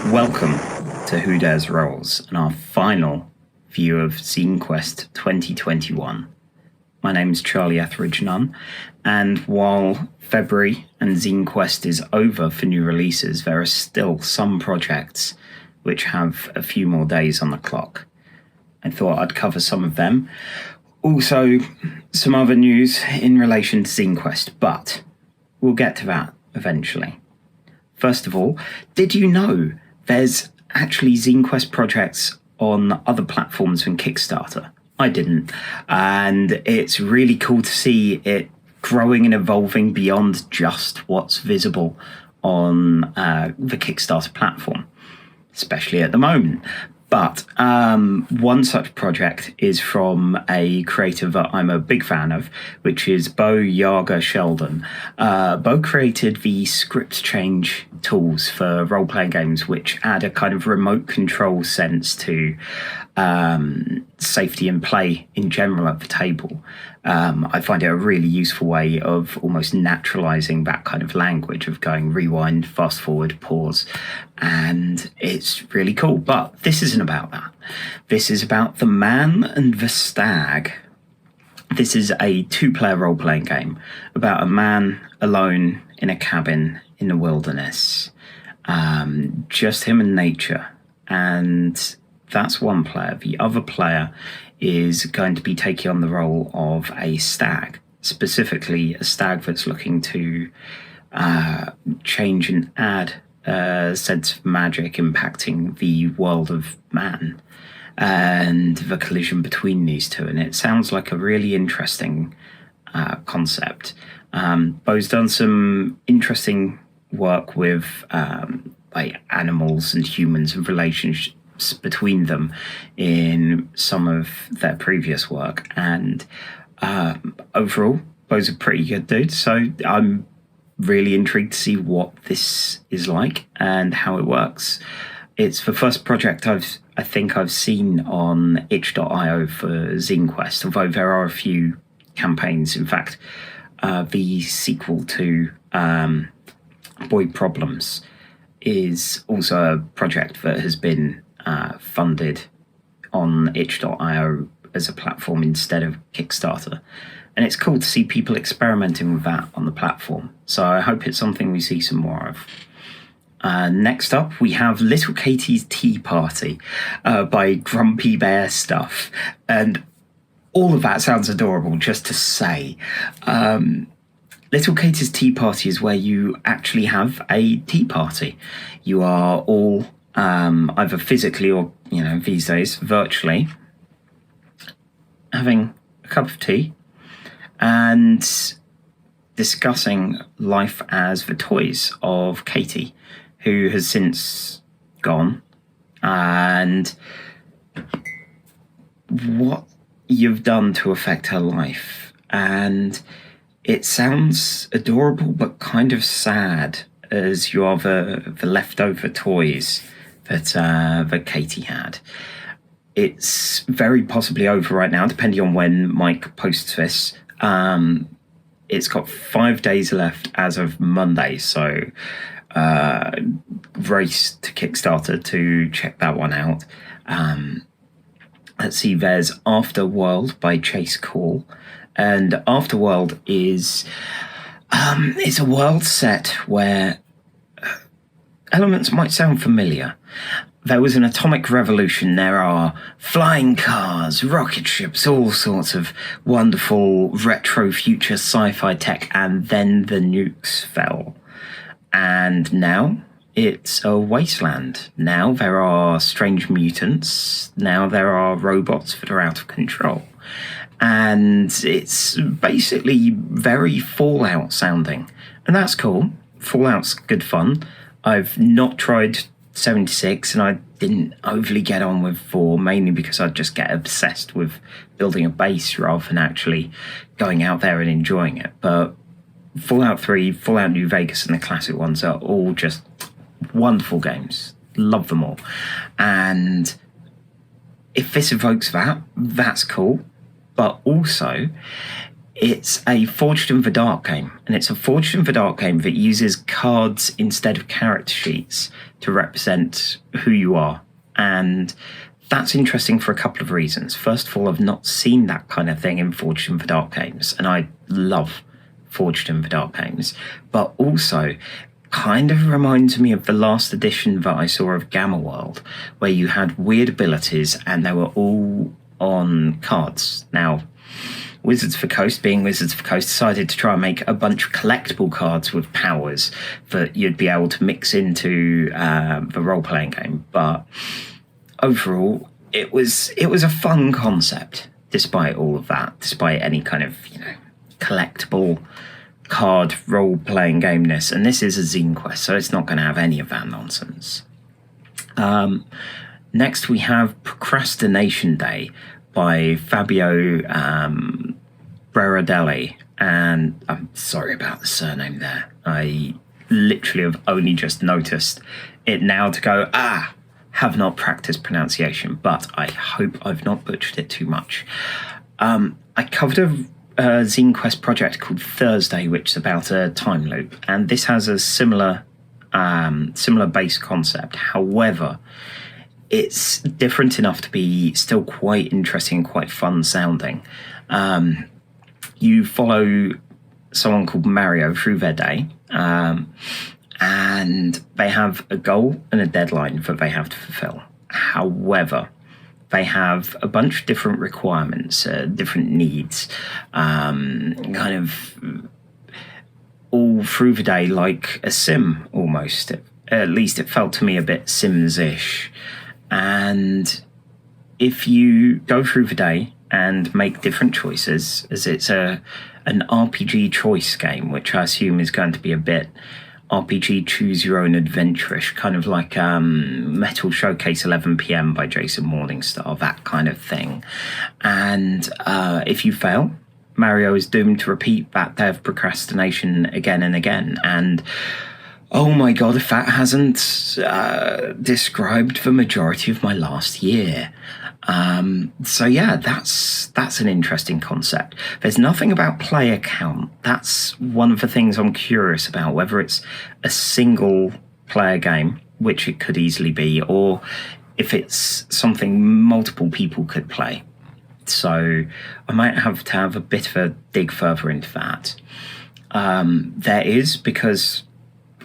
Welcome to Who Dares Rolls and our final view of Zinequest 2021. My name is Charlie Etheridge Nunn, and while February and Zinequest is over for new releases, there are still some projects which have a few more days on the clock. I thought I'd cover some of them. Also, some other news in relation to Zinequest, but we'll get to that eventually. First of all, did you know there's actually Zinequest projects on other platforms than Kickstarter? I didn't. And it's really cool to see it growing and evolving beyond just what's visible on the Kickstarter platform, especially at the moment. But one such project is from a creator that I'm a big fan of, which is Beau, Jágr, Sheldon. Beau created the script change tools for role-playing games, which add a kind of remote control sense to safety and play in general at the table. I find it a really useful way of almost naturalizing that kind of language of going rewind, fast forward, pause, and it's really cool. But this isn't about that. This is about The Man and the Stag. This is a 2-player role-playing game about a man alone in a cabin in the wilderness. Just him and nature. And that's one player. The other player is going to be taking on the role of a stag, specifically a stag that's looking to change and add a sense of magic impacting the world of man and the collision between these two. And it sounds like a really interesting concept. Beau's done some interesting work with like animals and humans and relationships between them in some of their previous work, and overall Beau's a pretty good dude, so I'm really intrigued to see what this is like and how it works. It's the first project I think I've seen on itch.io for Zinequest, although there are a few campaigns. In fact, the sequel to Boy Problems is also a project that has been funded on itch.io as a platform instead of Kickstarter. And it's cool to see people experimenting with that on the platform. So I hope it's something we see some more of. Next up, we have Little Katy's Tea Party by Grumpy Bear Stuff. And all of that sounds adorable, just to say. Little Katy's Tea Party is where you actually have a tea party. You are all either physically or, these days, virtually, having a cup of tea and discussing life as the toys of Katy, who has since gone, and what you've done to affect her life. And it sounds adorable but kind of sad, as you are the leftover toys that Katy had. It's very possibly over right now, depending on when Mike posts this. It's got 5 days left as of Monday, so race to Kickstarter to check that one out. Let's see, there's Afterworld by Chase Call, and Afterworld is it's a world set where elements might sound familiar. There was an atomic revolution. There are flying cars, rocket ships, all sorts of wonderful retro future sci-fi tech, and then the nukes fell. And now it's a wasteland. Now there are strange mutants. Now there are robots that are out of control. And it's basically very Fallout sounding. And that's cool. Fallout's good fun. I've not tried 76, and I didn't overly get on with 4, mainly because I just get obsessed with building a base rather than actually going out there and enjoying it. But Fallout 3, Fallout New Vegas, and the classic ones are all just wonderful games. Love them all. And if this evokes that, that's cool. But also, It's a Forged in the Dark game, and it's a Forged in the Dark game that uses cards instead of character sheets to represent who you are. And that's interesting for a couple of reasons. First of all, I've not seen that kind of thing in Forged in the Dark games, and I love Forged in the Dark games. But also, kind of reminds me of the last edition that I saw of Gamma World, where you had weird abilities and they were all on cards. Now, Wizards of the Coast, being Wizards of the Coast, decided to try and make a bunch of collectible cards with powers that you'd be able to mix into the role-playing game. But overall, it was a fun concept, despite all of that, despite any kind of, collectible card role-playing gameness. And this is a Zinequest, so it's not going to have any of that nonsense. Next, we have Procrastination Day by Fabio Berardelli, and I'm sorry about the surname there. I literally have only just noticed it now to go, have not practiced pronunciation, but I hope I've not butchered it too much. I covered a Zinequest project called Thursday, which is about a time loop, and this has a similar base concept. However, it's different enough to be still quite interesting and quite fun sounding. You follow someone called Mario through their day, and they have a goal and a deadline that they have to fulfill. However, they have a bunch of different requirements, different needs, kind of all through the day, like a sim almost. At least it felt to me a bit Sims-ish. And if you go through the day and make different choices, as it's an RPG choice game, which I assume is going to be a bit RPG choose your own adventure-ish, kind of like Metal Showcase 11 PM by Jason Morningstar, that kind of thing. And if you fail, Mario is doomed to repeat that day of procrastination again and again. And oh my god, if that hasn't described the majority of my last year. So yeah, that's an interesting concept. There's nothing about player count. That's one of the things I'm curious about, whether it's a single player game, which it could easily be, or if it's something multiple people could play. So I might have to have a bit of a dig further into that. There is, because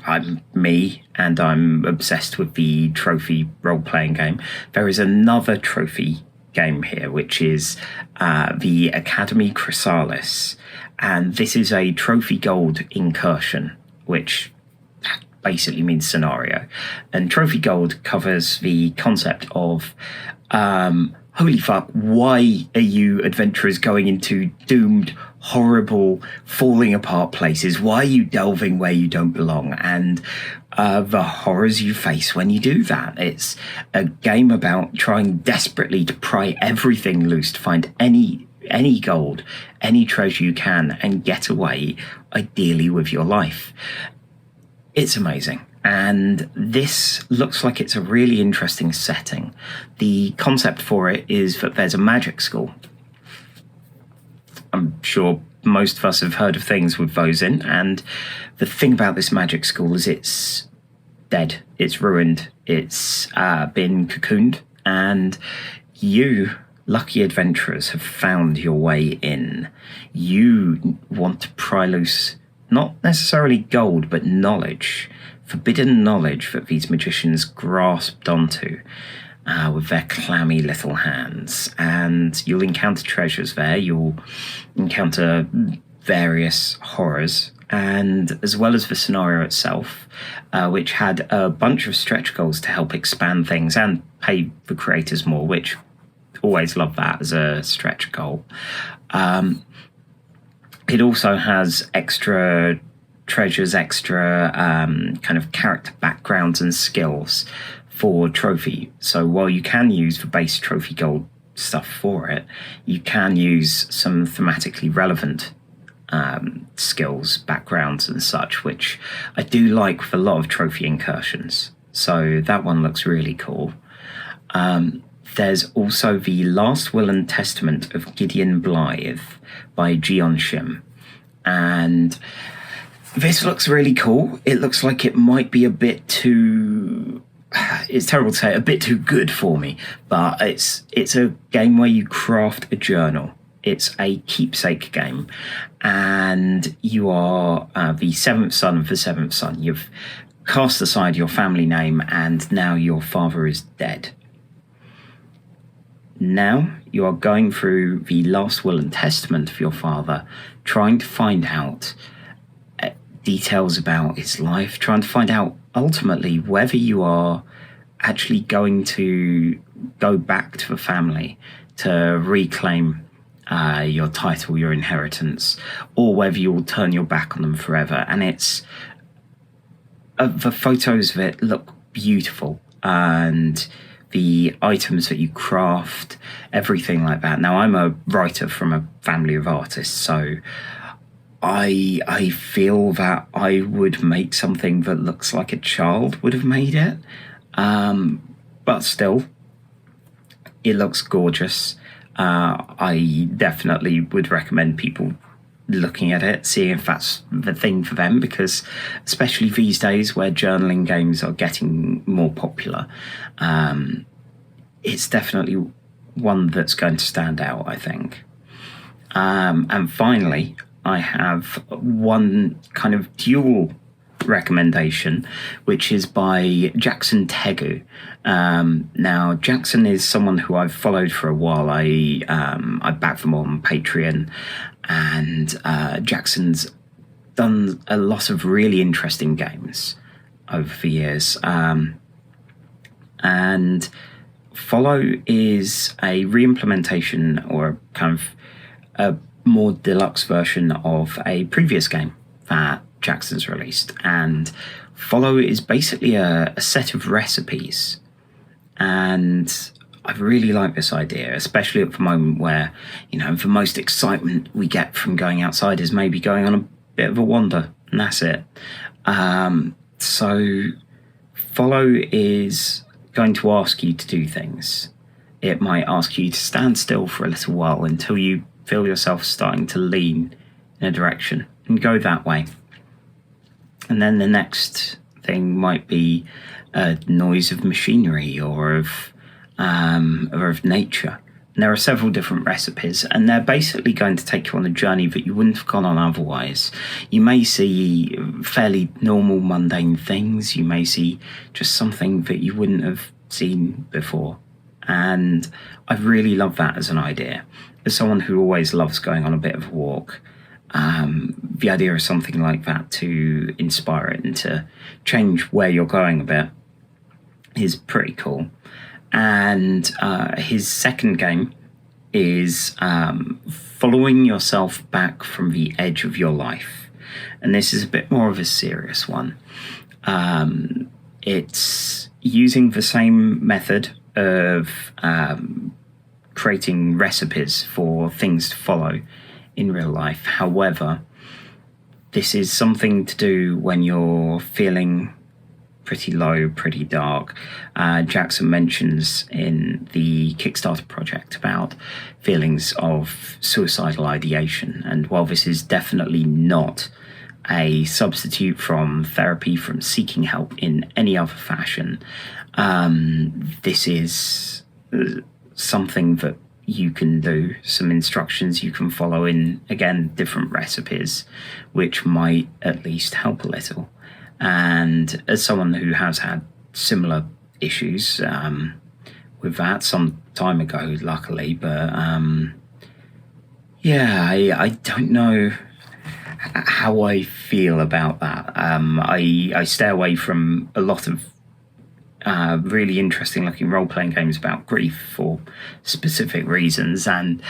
I'm me and I'm obsessed with the trophy role-playing game, there is another trophy game here, which is the Academy Chrysalis. And this is a trophy gold incursion, which basically means scenario. And trophy gold covers the concept of holy fuck, why are you adventurers going into doomed, horrible, falling apart places? Why are you delving where you don't belong? And the horrors you face when you do that. It's a game about trying desperately to pry everything loose, to find any gold, any treasure you can, and get away, ideally with your life. It's amazing. And this looks like it's a really interesting setting. The concept for it is that there's a magic school. I'm sure most of us have heard of things with those in, and the thing about this magic school is it's dead, it's ruined, it's been cocooned, and you, lucky adventurers, have found your way in. You want to pry loose not necessarily gold, but knowledge. Forbidden knowledge that these magicians grasped onto with their clammy little hands. And you'll encounter treasures there, you'll encounter various horrors, and as well as the scenario itself, which had a bunch of stretch goals to help expand things and pay the creators more, which always love that as a stretch goal. It also has extra treasures, extra kind of character backgrounds and skills for trophy. So while you can use the base trophy gold stuff for it, you can use some thematically relevant skills, backgrounds and such, which I do like for a lot of trophy incursions. So that one looks really cool. There's also The Last Will and Testament of Gideon Blythe by Jeeyon Shim. And this looks really cool. It looks like it might be a bit too... It's terrible to say, a bit too good for me. But it's a game where you craft a journal. It's a keepsake game. And you are the seventh son of the seventh son. You've cast aside your family name, and now your father is dead. Now you are going through the last will and testament of your father, trying to find out details about his life, trying to find out ultimately whether you are actually going to go back to the family to reclaim your title, your inheritance, or whether you will turn your back on them forever. And it's the photos of it look beautiful, and the items that you craft, everything like that. Now, I'm a writer from a family of artists, so I feel that I would make something that looks like a child would have made it. But still, it looks gorgeous. I definitely would recommend people looking at it, seeing if that's the thing for them, because especially these days where journaling games are getting more popular, it's definitely one that's going to stand out, I think. And finally, I have one kind of dual recommendation, which is by Jackson Tegu. Now, Jackson is someone who I've followed for a while. I back them on Patreon, and Jackson's done a lot of really interesting games over the years. And Follow is a re-implementation or kind of a more deluxe version of a previous game that Jackson's released. And Follow is basically a set of recipes. And I really like this idea, especially at the moment where, you know, the most excitement we get from going outside is maybe going on a bit of a wander, and that's it. So Follow is going to ask you to do things. It might ask you to stand still for a little while until you feel yourself starting to lean in a direction and go that way. And then the next thing might be a noise of machinery or of nature. And there are several different recipes, and they're basically going to take you on a journey that you wouldn't have gone on otherwise. You may see fairly normal, mundane things. You may see just something that you wouldn't have seen before. And I really love that as an idea. As someone who always loves going on a bit of a walk, the idea of something like that to inspire it and to change where you're going a bit is pretty cool. And his second game is following yourself back from the edge of your life. And this is a bit more of a serious one. It's using the same method of creating recipes for things to follow in real life. However, this is something to do when you're feeling pretty low, pretty dark. Jackson mentions in the Kickstarter project about feelings of suicidal ideation. And while this is definitely not a substitute from therapy, from seeking help in any other fashion, this is something that you can do, some instructions you can follow in, again, different recipes, which might at least help a little. And as someone who has had similar issues with that some time ago, luckily, but I don't know how I feel about that. I stay away from a lot of really interesting looking role-playing games about grief for specific reasons, and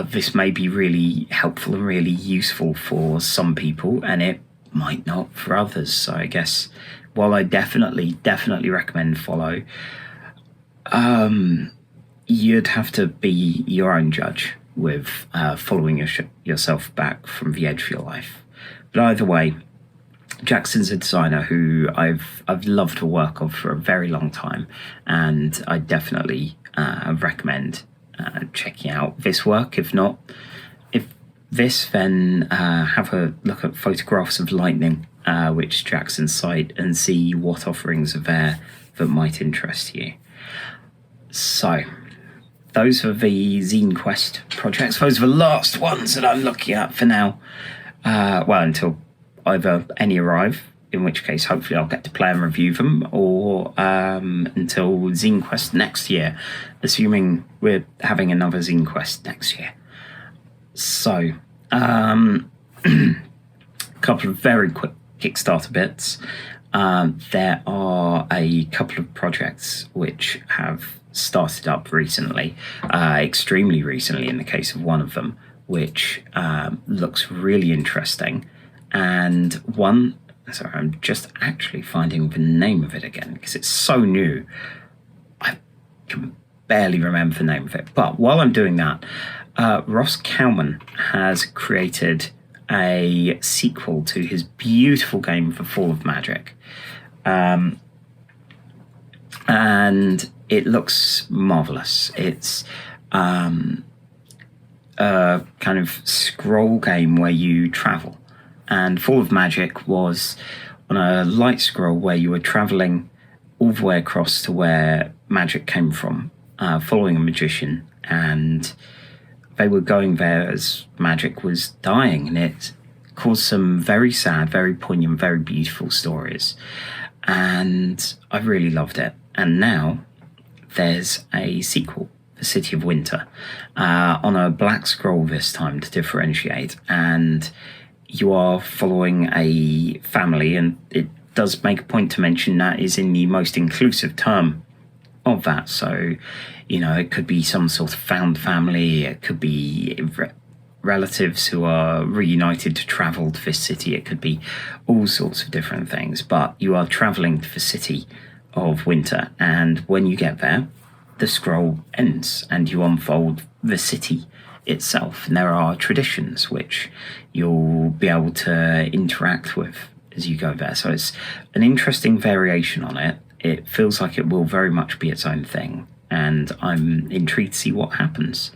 this may be really helpful and really useful for some people, and it might not for others. So I guess while I definitely recommend Follow, you'd have to be your own judge with following yourself back from the edge of your life. But either way, Jackson's a designer who I've loved the work of for a very long time, and I definitely recommend checking out this work. If not, if this, then have a look at Photographs of Lightning, which is Jackson's site, and see what offerings are there that might interest you. So, those are the Zinequest projects. Those are the last ones that I'm looking at for now. Well, until either any arrive, in which case hopefully I'll get to play and review them, or until Zinequest next year, assuming we're having another Zinequest next year. So, a couple of very quick Kickstarter bits. There are a couple of projects which have started up recently, extremely recently in the case of one of them, which looks really interesting. And one, sorry, I'm just actually finding the name of it again because it's so new. I can barely remember the name of it. But while I'm doing that, Ross Cowman has created a sequel to his beautiful game, The Fall of Magic. And it looks marvelous. It's a kind of scroll game where you travel. And Fall of Magic was on a light scroll where you were traveling all the way across to where magic came from, following a magician, and they were going there as magic was dying, and it caused some very sad, very poignant, very beautiful stories. And I really loved it. And now there's a sequel, The City of Winter, on a black scroll this time to differentiate. And you are following a family, and it does make a point to mention that is in the most inclusive term of that. So, you know, it could be some sort of found family, it could be relatives who are reunited to travel to this city, it could be all sorts of different things, but you are traveling to the City of Winter, and when you get there, the scroll ends and you unfold the city itself, and there are traditions which you'll be able to interact with as you go there. So it's an interesting variation on it. It feels like it will very much be its own thing, and I'm intrigued to see what happens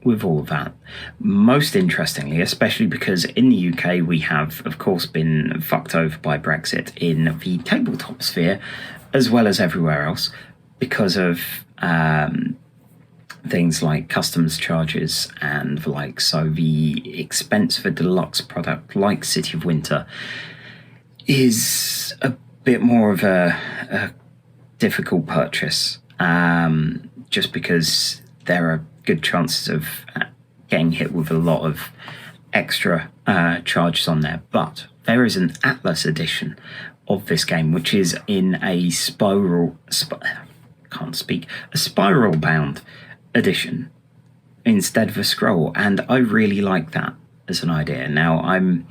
with all of that. Most interestingly, especially because in the UK we have, of course, been fucked over by Brexit in the tabletop sphere, as well as everywhere else, because of things like customs charges and the like. So the expense of a deluxe product like City of Winter is a bit more of a difficult purchase, just because there are good chances of getting hit with a lot of extra charges on there. But there is an Atlas edition of this game, which is in a spiral bound edition instead of a scroll, and I really like that as an idea. Now I'm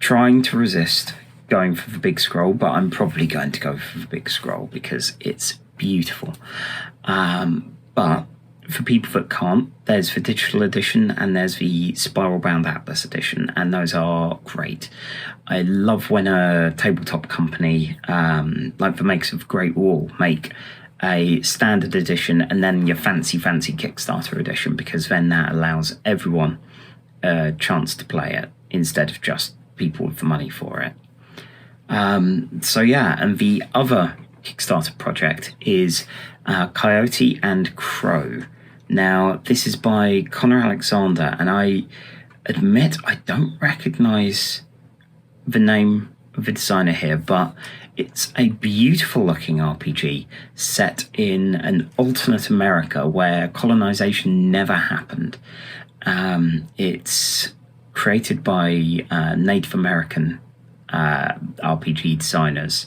trying to resist going for the big scroll, but I'm probably going to go for the big scroll because it's beautiful. But for people that can't, there's the digital edition and there's the spiral bound Atlas edition, and those are great. I love when a tabletop company like the makers of Great Wall make a standard edition and then your fancy Kickstarter edition, because then that allows everyone a chance to play it instead of just people with the money for it. So yeah, and the other Kickstarter project is CoyoteNCrow. Now, this is by Connor Alexander, and I admit I don't recognize the name of the designer here, but it's a beautiful looking RPG set in an alternate America where colonization never happened. It's created by Native American RPG designers,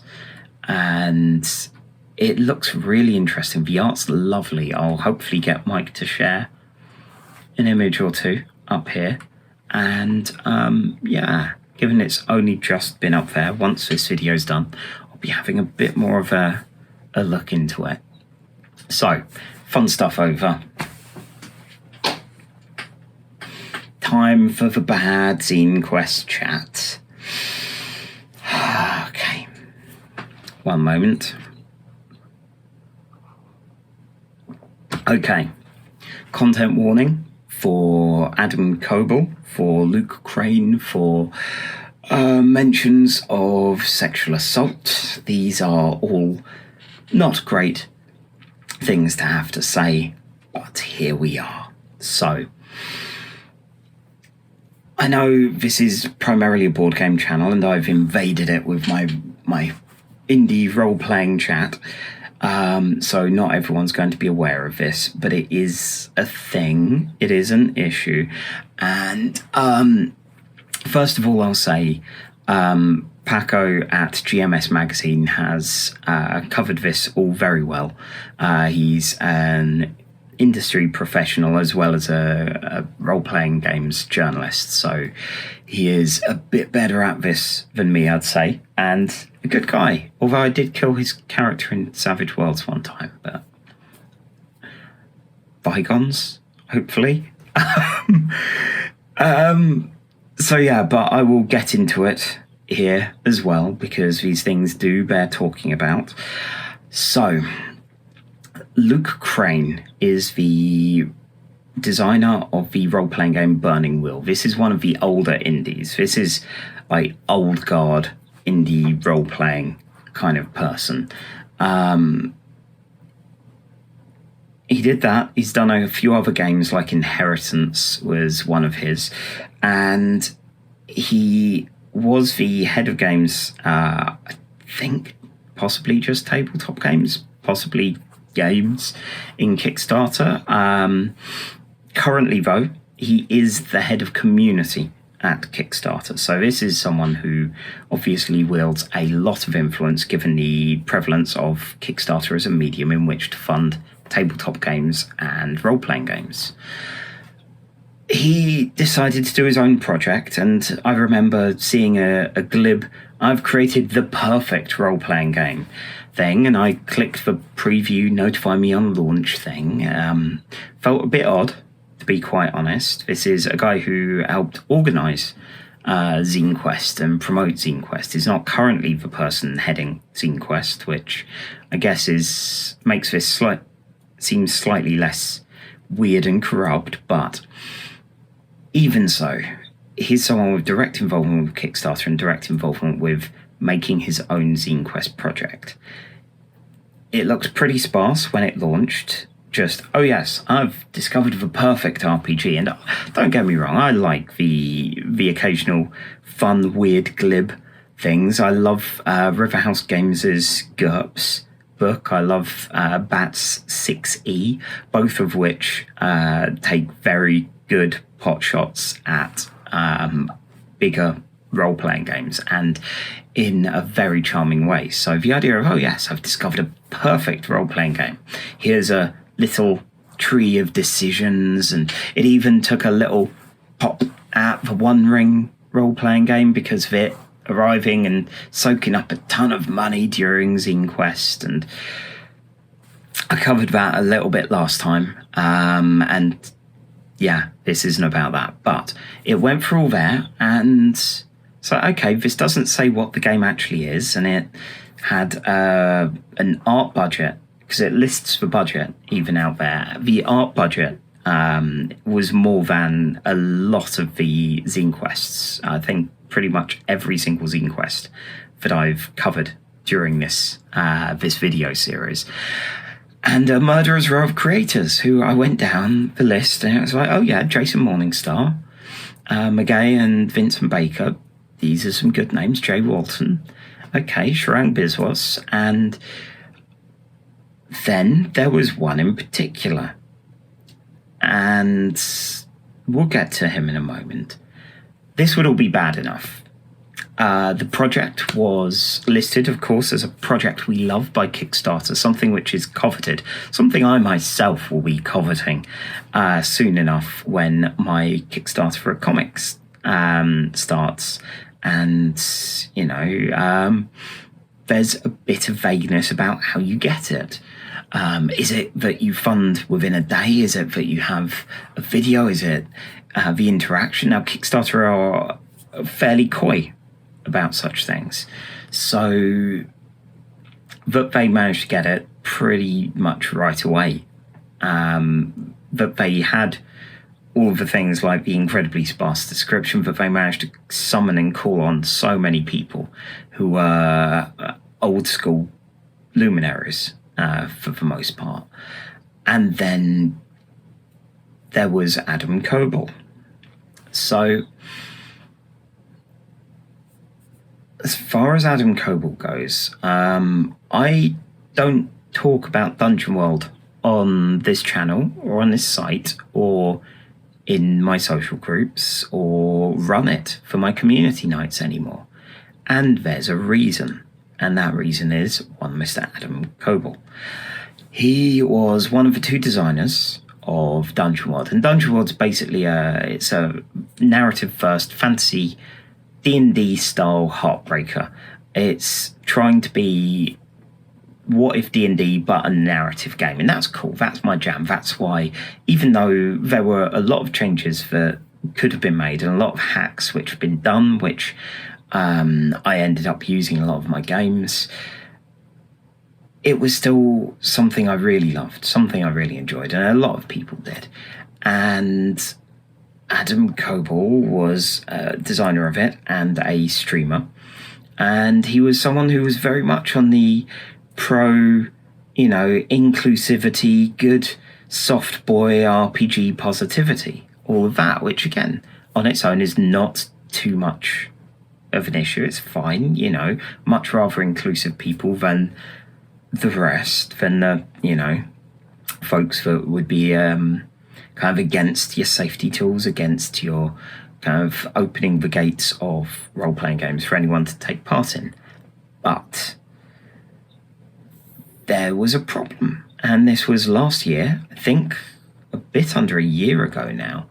and it looks really interesting. The art's lovely. I'll hopefully get Mike to share an image or two up here. And yeah, given it's only just been up there, once this video's done, I'll be having a bit more of a look into it. So, fun stuff over. time for the bad Zinequest chat. Okay. One moment. Okay. Content warning for Adam Coble, for Luke Crane, for mentions of sexual assault. These are all not great things to have to say, but here we are. So, I know this is primarily a board game channel, and I've invaded it with my indie role-playing chat. So not everyone's going to be aware of this, but it is a thing. It is an issue. And first of all, I'll say Paco at GMS Magazine has covered this all very well. He's an industry professional as well as a role-playing games journalist, so he is a bit better at this than me, I'd say, and a good guy, although I did kill his character in Savage Worlds one time, but bygones, hopefully. So yeah, but I will get into it here as well, because these things do bear talking about. So Luke Crane is the designer of the role-playing game Burning Wheel. This is one of the older indies. This is like old guard indie role-playing kind of person. He did that. He's done a few other games, like Inheritance was one of his, and he was the head of games, I think possibly just tabletop games, possibly games in Kickstarter. Currently, though, he is the head of community at Kickstarter. So this is someone who obviously wields a lot of influence, given the prevalence of Kickstarter as a medium in which to fund tabletop games and role-playing games. He decided to do his own project, and I remember seeing a glib, "I've created the perfect role-playing game" thing, and I clicked the preview, notify me on launch thing. Felt a bit odd, to be quite honest. This is a guy who helped organise Zinequest and promote Zinequest. He's not currently the person heading Zinequest, which I guess makes this seems slightly less weird and corrupt, but even so, he's someone with direct involvement with Kickstarter and direct involvement with making his own Zinequest project. It looked pretty sparse when it launched. Just, oh yes, I've discovered the perfect RPG. And don't get me wrong, I like the occasional fun, weird, glib things. I love Riverhouse Games' GURPS book. I love Bats 6E, both of which take very good pot shots at bigger role-playing games, and in a very charming way. So the idea of, oh yes, I've discovered a perfect role-playing game. Here's a little tree of decisions, and it even took a little pop at the One Ring role-playing game because of it arriving and soaking up a ton of money during Zinequest, and I covered that a little bit last time, and yeah, this isn't about that, but it went through all there, and so, okay, this doesn't say what the game actually is, and it had an art budget, because it lists the budget even out there. The art budget was more than a lot of the Zinequests. I think pretty much every single Zinequest that I've covered during this video series. And a murderer's row of creators, who I went down the list, and it was like, oh yeah, Jason Morningstar, McGay and Vincent Baker. These are some good names. Jay Walton. Okay, Sharang Biswas. And then there was one in particular. And we'll get to him in a moment. This would all be bad enough. The project was listed, of course, as a project we love by Kickstarter, something which is coveted, something I myself will be coveting soon enough when my Kickstarter for a comics starts. And, you know, there's a bit of vagueness about how you get it. Is it that you fund within a day? Is it that you have a video? Is it the interaction? Now, Kickstarter are fairly coy about such things. So that they managed to get it pretty much right away. That they had all of the things like the incredibly sparse description, that they managed to summon and call on so many people who were old school luminaries for the most part. And then there was Adam Coble. So as far as Adam Coble goes, I don't talk about Dungeon World on this channel or on this site or in my social groups or run it for my community nights anymore. And there's a reason. And that reason is one Mr. Adam Coble. He was one of the two designers of Dungeon World. And Dungeon World's basically it's a narrative-first fantasy D&D style heartbreaker. It's trying to be what if D&D but a narrative game, and that's cool. That's my jam. That's why, even though there were a lot of changes that could have been made and a lot of hacks which have been done, which I ended up using in a lot of my games, it was still something I really loved, something I really enjoyed, and a lot of people did. And Adam Coble was a designer of it and a streamer, and he was someone who was very much on the pro, inclusivity, good soft boy RPG positivity, all of that, which again, on its own is not too much of an issue. It's fine, much rather inclusive people than the rest, than the, folks that would be kind of against your safety tools, against your kind of opening the gates of role-playing games for anyone to take part in. But there was a problem, and this was last year, I think a bit under a year ago now.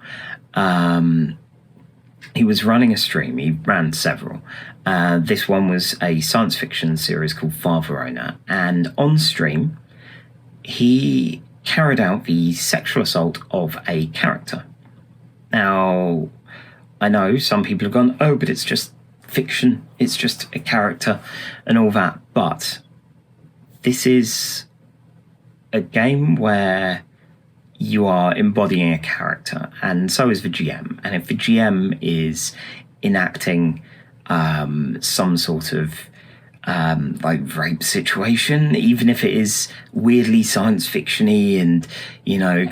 He was running a stream. He ran several. This one was a science fiction series called Father Owner, and on stream he carried out the sexual assault of a character. Now, I know some people have gone, oh, but it's just fiction, it's just a character and all that, but this is a game where you are embodying a character, and so is the GM. And if the GM is enacting some sort of rape situation, even if it is weirdly science fiction-y and,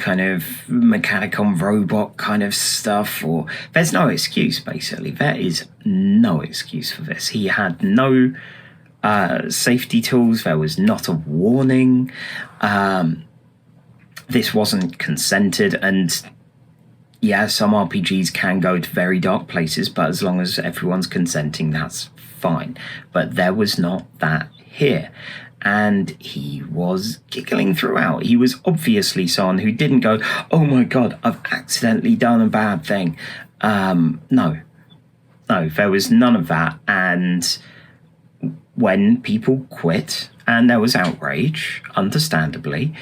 kind of Mechanicon robot kind of stuff, or there's no excuse, basically. There is no excuse for this. He had no safety tools. There was not a warning. This wasn't consented, and yeah, some RPGs can go to very dark places, but as long as everyone's consenting, that's fine. But there was not that here, and he was giggling throughout. He was obviously someone who didn't go, oh my god, I've accidentally done a bad thing. No, there was none of that. And when people quit and there was outrage, understandably,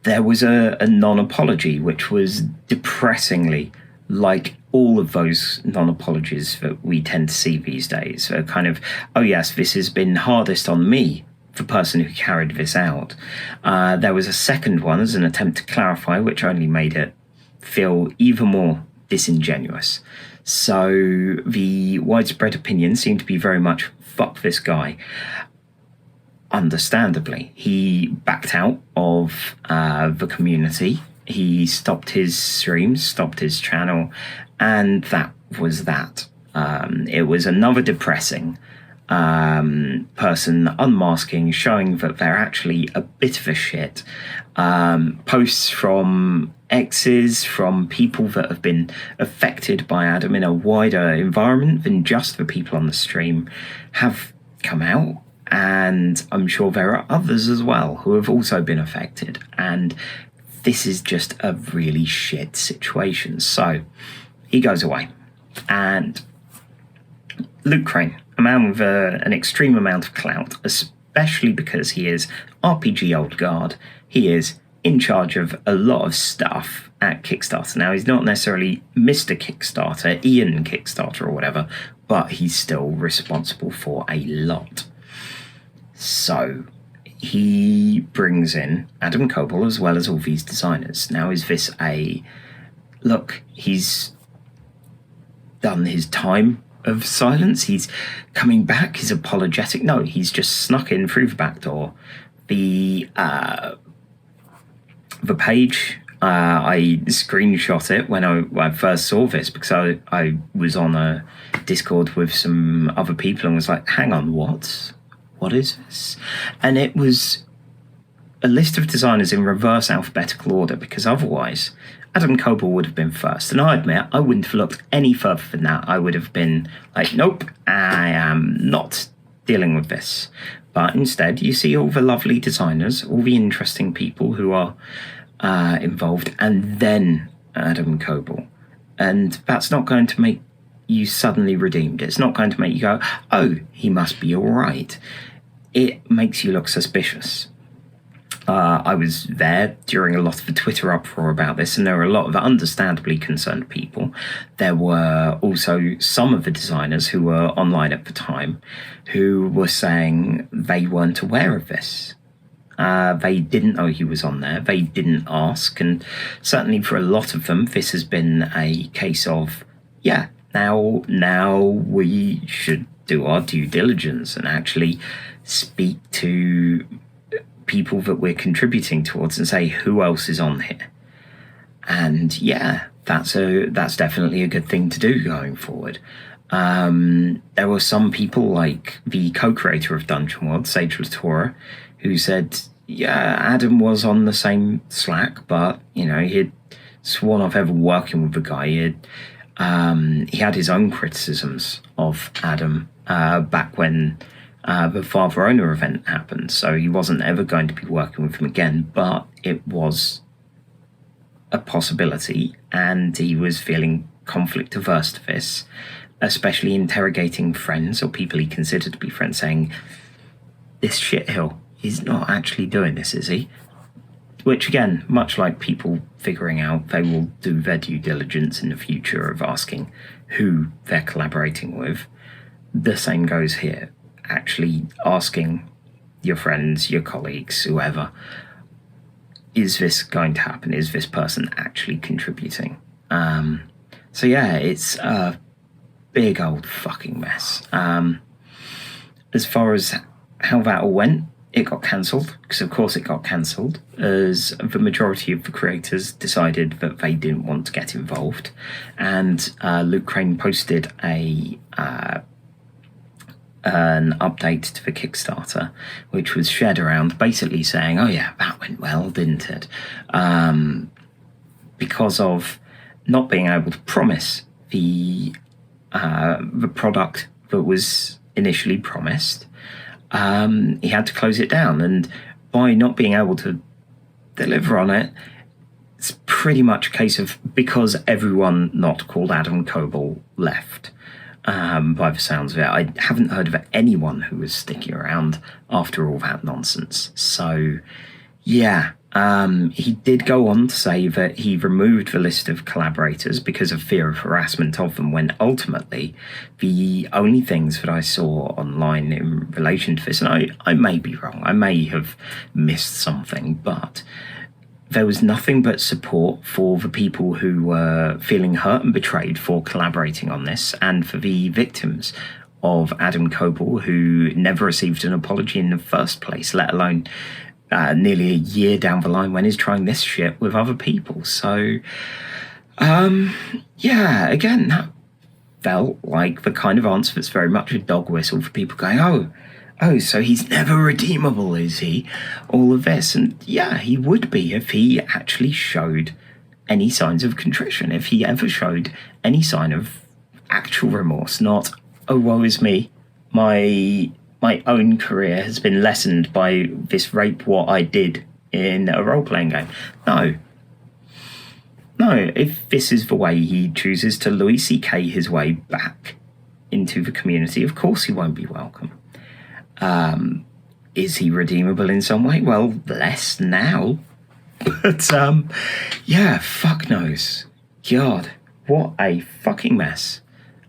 there was a non-apology, which was depressingly like all of those non-apologies that we tend to see these days. Kind of, oh yes, this has been hardest on me, the person who carried this out. There was a second one as an attempt to clarify, which only made it feel even more disingenuous. So the widespread opinion seemed to be very much, fuck this guy. Understandably, he backed out of the community. He stopped his streams, stopped his channel, and that was that. It was another depressing person unmasking, showing that they're actually a bit of a shit. Posts from exes, from people that have been affected by Adam in a wider environment than just the people on the stream have come out. And I'm sure there are others as well who have also been affected. And this is just a really shit situation. So he goes away. And Luke Crane, a man with an extreme amount of clout, especially especially because he is RPG Old Guard. He is in charge of a lot of stuff at Kickstarter. Now, he's not necessarily Mr. Kickstarter, Ian Kickstarter or whatever, but he's still responsible for a lot. So he brings in Adam Coble as well as all these designers. Now, is this a... Look, he's done his time of silence. He's coming back. He's apologetic. No, he's just snuck in through the back door. The page, I screenshot it when I first saw this because I was on a Discord with some other people and was like, hang on, what is this? And it was a list of designers in reverse alphabetical order, because otherwise Adam Coble would have been first. And I admit, I wouldn't have looked any further than that. I would have been like, nope, I am not dealing with this. But instead, you see all the lovely designers, all the interesting people who are involved, and then Adam Coble. And that's not going to make you suddenly redeemed. It's not going to make you go, oh, he must be all right. It makes you look suspicious. I was there during a lot of the Twitter uproar about this, and there were a lot of understandably concerned people. There were also some of the designers who were online at the time who were saying they weren't aware of this. They didn't know he was on there. They didn't ask. And certainly for a lot of them, this has been a case of, yeah, now we should do our due diligence and actually speak to people that we're contributing towards and say, who else is on here? And yeah, that's definitely a good thing to do going forward. There were some people like the co-creator of Dungeon World, Sage Latora, who said, yeah, Adam was on the same Slack, but, you know, he'd sworn off ever working with the guy. He had his own criticisms of Adam back when the Father Owner event happened, so he wasn't ever going to be working with him again, but it was a possibility, and he was feeling conflict averse to this, especially interrogating friends or people he considered to be friends, saying, this shithill, he's not actually doing this, is he? Which, again, much like people figuring out they will do their due diligence in the future of asking who they're collaborating with, the same goes here. Actually asking your friends, your colleagues, whoever, is this going to happen? Is this person actually contributing? So yeah, it's a big old fucking mess. As far as how that all went, it got cancelled, because of course it got cancelled, as the majority of the creators decided that they didn't want to get involved. And Luke Crane posted an update to the Kickstarter, which was shared around, basically saying, oh yeah, that went well, didn't it? Because of not being able to promise the product that was initially promised, he had to close it down. And by not being able to deliver on it, it's pretty much a case of, because everyone not called Adam Coble left. By the sounds of it, I haven't heard of anyone who was sticking around after all that nonsense. So, yeah, he did go on to say that he removed the list of collaborators because of fear of harassment of them, when ultimately the only things that I saw online in relation to this, and I may be wrong, I may have missed something, but there was nothing but support for the people who were feeling hurt and betrayed for collaborating on this, and for the victims of Adam Coble, who never received an apology in the first place, let alone nearly a year down the line when he's trying this shit with other people. So, yeah, again, that felt like the kind of answer that's very much a dog whistle for people going, oh, so he's never redeemable, is he? All of this. And yeah, he would be if he actually showed any signs of contrition, if he ever showed any sign of actual remorse, not, oh, woe is me, my own career has been lessened by this rape what I did in a role-playing game. No, if this is the way he chooses to Louis C.K. his way back into the community, of course he won't be welcome. is he redeemable in some way? Well, less now. But, yeah, fuck knows. God, what a fucking mess.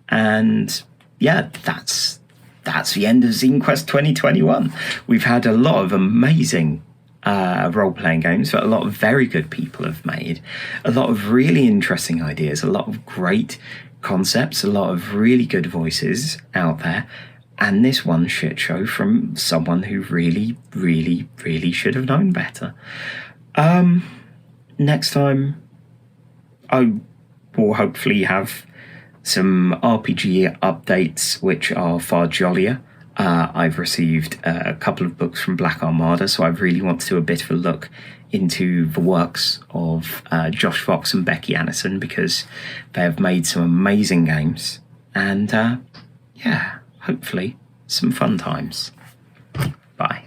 And, yeah, that's the end of Zinequest 2021. We've had a lot of amazing role-playing games that a lot of very good people have made. A lot of really interesting ideas, a lot of great concepts, a lot of really good voices out there. And this one shit show from someone who really, really, really should have known better. Next time, I will hopefully have some RPG updates which are far jollier. I've received a couple of books from Black Armada, so I really want to do a bit of a look into the works of Josh Fox and Becky Annison, because they have made some amazing games. And, yeah, hopefully some fun times. Bye.